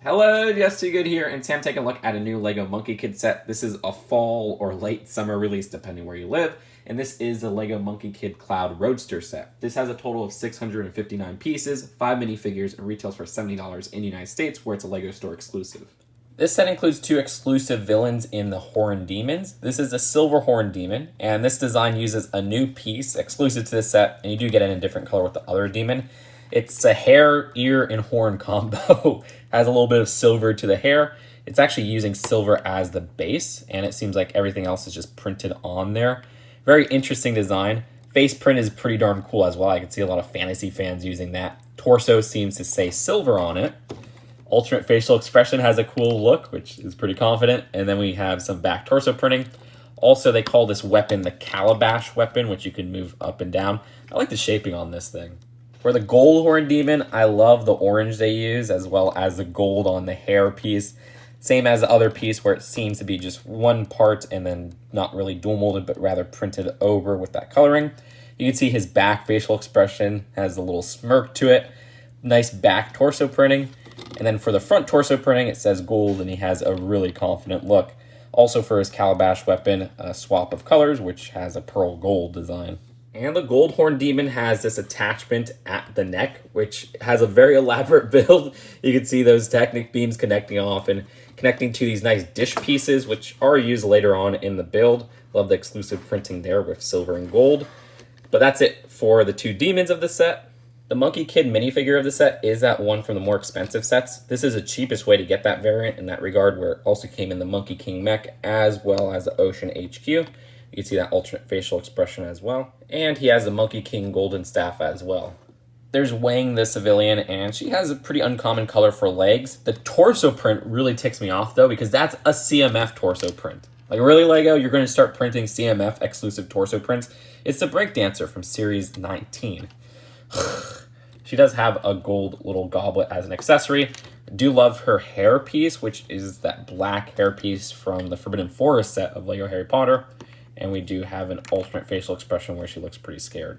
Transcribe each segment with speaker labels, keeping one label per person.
Speaker 1: Hello, Just Too Good here, and today I'm taking a look at a new LEGO Monkey Kid set. This is a fall or late summer release, depending where you live, and this is the LEGO Monkey Kid Cloud Roadster set. This has a total of 659 pieces, 5 minifigures, and retails for $70 in the United States, where it's a LEGO store exclusive.
Speaker 2: This set includes 2 exclusive villains in the Horn Demons. This is a Silver Horn Demon, and this design uses a new piece exclusive to this set, and you do get it in a different color with the other demon. It's a hair, ear, and horn combo. Has a little bit of silver to the hair. It's actually using silver as the base, and it seems like everything else is just printed on there. Very interesting design. Face print is pretty darn cool as well. I can see a lot of fantasy fans using that. Torso seems to say silver on it. Alternate facial expression has a cool look, which is pretty confident. And then we have some back torso printing. Also, they call this weapon the Calabash weapon, which you can move up and down. I like the shaping on this thing. For the Gold Horn Demon, I love the orange they use, as well as the gold on the hair piece. Same as the other piece, where it seems to be just one part and then not really dual molded, but rather printed over with that coloring. You can see his back facial expression has a little smirk to it. Nice back torso printing. And then for the front torso printing, it says gold, and he has a really confident look. Also for his Calabash weapon, a swap of colors, which has a pearl gold design. And the Gold Horn Demon has this attachment at the neck, which has a very elaborate build. You can see those Technic beams connecting off and connecting to these nice dish pieces, which are used later on in the build. Love the exclusive printing there with silver and gold. But that's it for the 2 demons of the set. The Monkey Kid minifigure of the set is that one from the more expensive sets. This is the cheapest way to get that variant in that regard, where it also came in the Monkey King mech as well as the Ocean HQ. You can see that alternate facial expression as well. And he has the Monkey King golden staff as well. There's Wang the civilian, and she has a pretty uncommon color for legs. The torso print really ticks me off though, because that's a CMF torso print. Like, really, LEGO, you're going to start printing CMF exclusive torso prints? It's the Breakdancer from Series 19. She does have a gold little goblet as an accessory. I do love her hair piece, which is that black hair piece from the Forbidden Forest set of LEGO Harry Potter. And we do have an alternate facial expression where she looks pretty scared.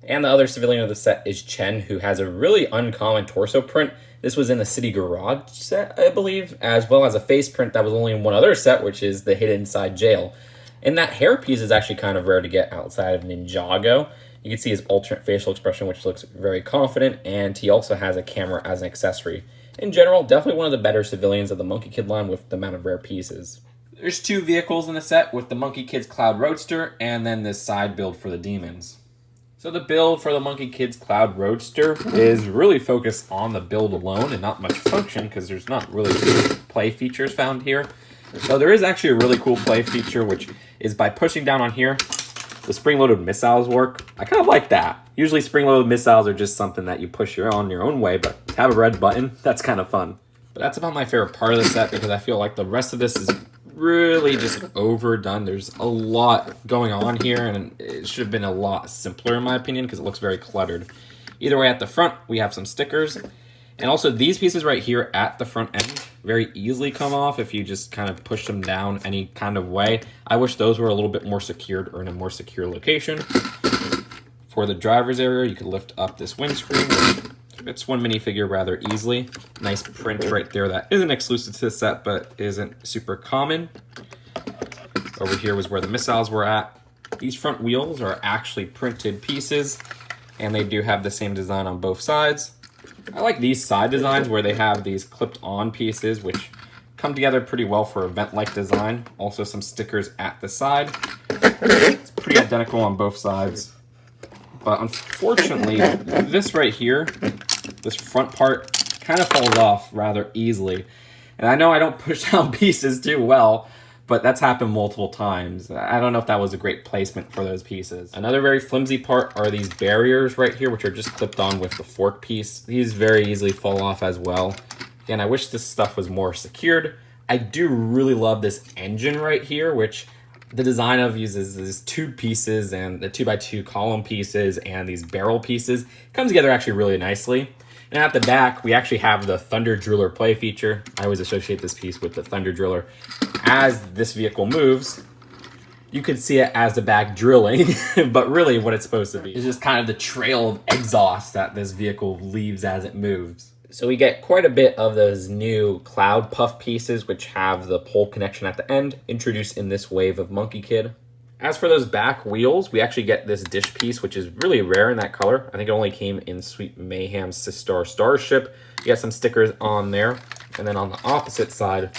Speaker 2: And the other civilian of the set is Chen, who has a really uncommon torso print. This was in the City Garage set, I believe, as well as a face print that was only in one other set, which is the Hidden Inside Jail. And that hair piece is actually kind of rare to get outside of Ninjago. You can see his alternate facial expression, which looks very confident, and he also has a camera as an accessory. In general, definitely one of the better civilians of the Monkey Kid line with the amount of rare pieces.
Speaker 1: There's 2 vehicles in the set, with the Monkey Kid's Cloud Roadster and then this side build for the demons. So the build for the Monkey Kid's Cloud Roadster is really focused on the build alone and not much function, because there's not really play features found here. So there is actually a really cool play feature, which is by pushing down on here, the spring-loaded missiles work. I kind of like that. Usually spring-loaded missiles are just something that you push on your own way, but to have a red button, that's kind of fun. But that's about my favorite part of the set, because I feel like the rest of this is really just overdone. There's a lot going on here, and it should have been a lot simpler in my opinion, because it looks very cluttered. Either way, at the front we have some stickers, and also these pieces right here at the front end very easily come off if you just kind of push them down any kind of way. I wish those were a little bit more secured or in a more secure location. For the driver's area, you could lift up this windscreen. It's one minifigure rather easily. Nice print right there that isn't exclusive to the set, but isn't super common. Over here was where the missiles were at. These front wheels are actually printed pieces, and they do have the same design on both sides. I like these side designs where they have these clipped on pieces, which come together pretty well for event-like design. Also some stickers at the side. It's pretty identical on both sides. But unfortunately, this right here, this front part kind of falls off rather easily. And I know I don't push down pieces too well, but that's happened multiple times. I don't know if that was a great placement for those pieces. Another very flimsy part are these barriers right here, which are just clipped on with the fork piece. These very easily fall off as well. Again, I wish this stuff was more secured. I do really love this engine right here, which the design of uses these 2 pieces and the 2x2 column pieces and these barrel pieces. It comes together actually really nicely. And at the back, we actually have the Thunder Driller play feature. I always associate this piece with the Thunder Driller. As this vehicle moves, you could see it as the back drilling, but really what it's supposed to be is just kind of the trail of exhaust that this vehicle leaves as it moves.
Speaker 2: So we get quite a bit of those new Cloud Puff pieces, which have the pole connection at the end, introduced in this wave of Monkey Kid. As for those back wheels, we actually get this dish piece, which is really rare in that color. I think it only came in Sweet Mayhem's Sistar Starship. You got some stickers on there. And then on the opposite side,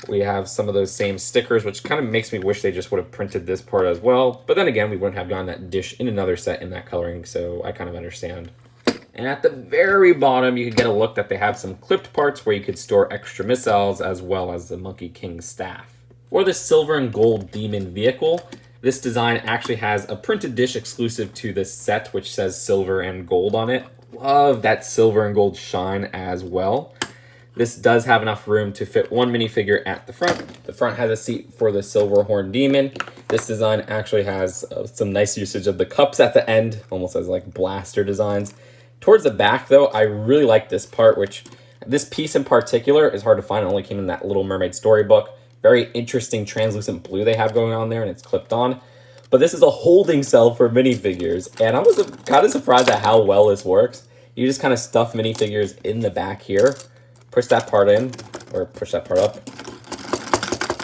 Speaker 2: we have some of those same stickers, which kind of makes me wish they just would have printed this part as well. But then again, we wouldn't have gotten that dish in another set in that coloring, so I kind of understand. And at the very bottom, you can get a look that they have some clipped parts where you could store extra missiles as well as the Monkey King's staff. For the silver and gold demon vehicle, this design actually has a printed dish exclusive to this set, which says silver and gold on it. Love that silver and gold shine as well. This does have enough room to fit one minifigure at the front. The front has a seat for the silver horn demon. This design actually has some nice usage of the cups at the end, almost as like blaster designs. Towards the back, though, I really like this part, which this piece in particular is hard to find. It only came in that Little Mermaid storybook. Very interesting translucent blue they have going on there, and it's clipped on. But this is a holding cell for minifigures, and I was kind of surprised at how well this works. You just kind of stuff minifigures in the back here, push that part in, or push that part up.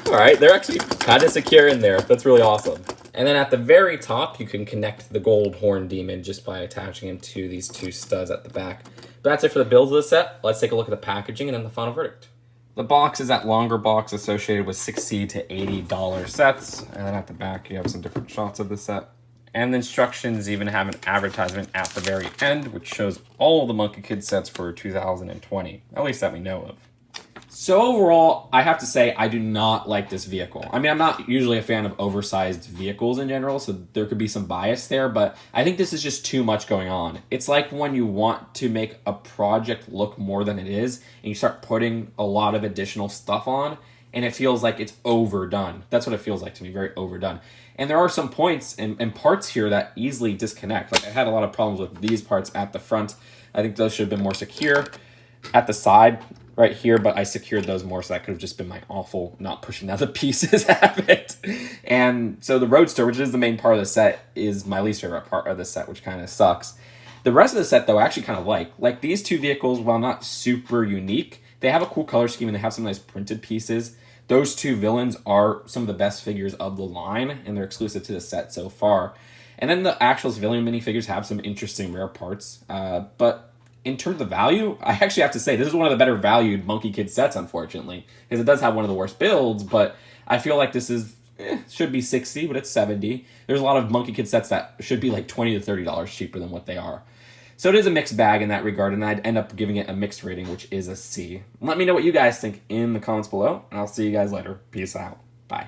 Speaker 2: All right, they're actually kind of secure in there. That's really awesome. And then at the very top, you can connect the gold horn demon just by attaching him to these two studs at the back. But that's it for the build of the set. Let's take a look at the packaging and then the final verdict. The box is that longer box associated with $60 to $80 sets. And then at the back, you have some different shots of the set. And the instructions even have an advertisement at the very end, which shows all the Monkey Kid sets for 2020, at least that we know of. So overall, I have to say I do not like this vehicle. I mean, I'm not usually a fan of oversized vehicles in general, so there could be some bias there, but I think this is just too much going on. It's like when you want to make a project look more than it is, and you start putting a lot of additional stuff on, and it feels like it's overdone. That's what it feels like to me, very overdone. And there are some points and parts here that easily disconnect. Like I had a lot of problems with these parts at the front. I think those should have been more secure. At the side, right here, but I secured those more, so that could have just been my awful not pushing out the pieces habit. And so the Roadster, which is the main part of the set, is my least favorite part of the set, which kind of sucks. The rest of the set, though, I actually kind of like. Like these two vehicles, while not super unique, they have a cool color scheme and they have some nice printed pieces. Those two villains are some of the best figures of the line, and they're exclusive to the set so far. And then the actual civilian minifigures have some interesting rare parts, but in terms of value, I actually have to say this is one of the better valued Monkey Kid sets, unfortunately, because it does have one of the worst builds, but I feel like this is should be $60, but it's $70. There's a lot of Monkey Kid sets that should be like $20 to $30 cheaper than what they are. So it is a mixed bag in that regard, and I'd end up giving it a mixed rating, which is a C. Let me know what you guys think in the comments below, and I'll see you guys later. Peace out. Bye.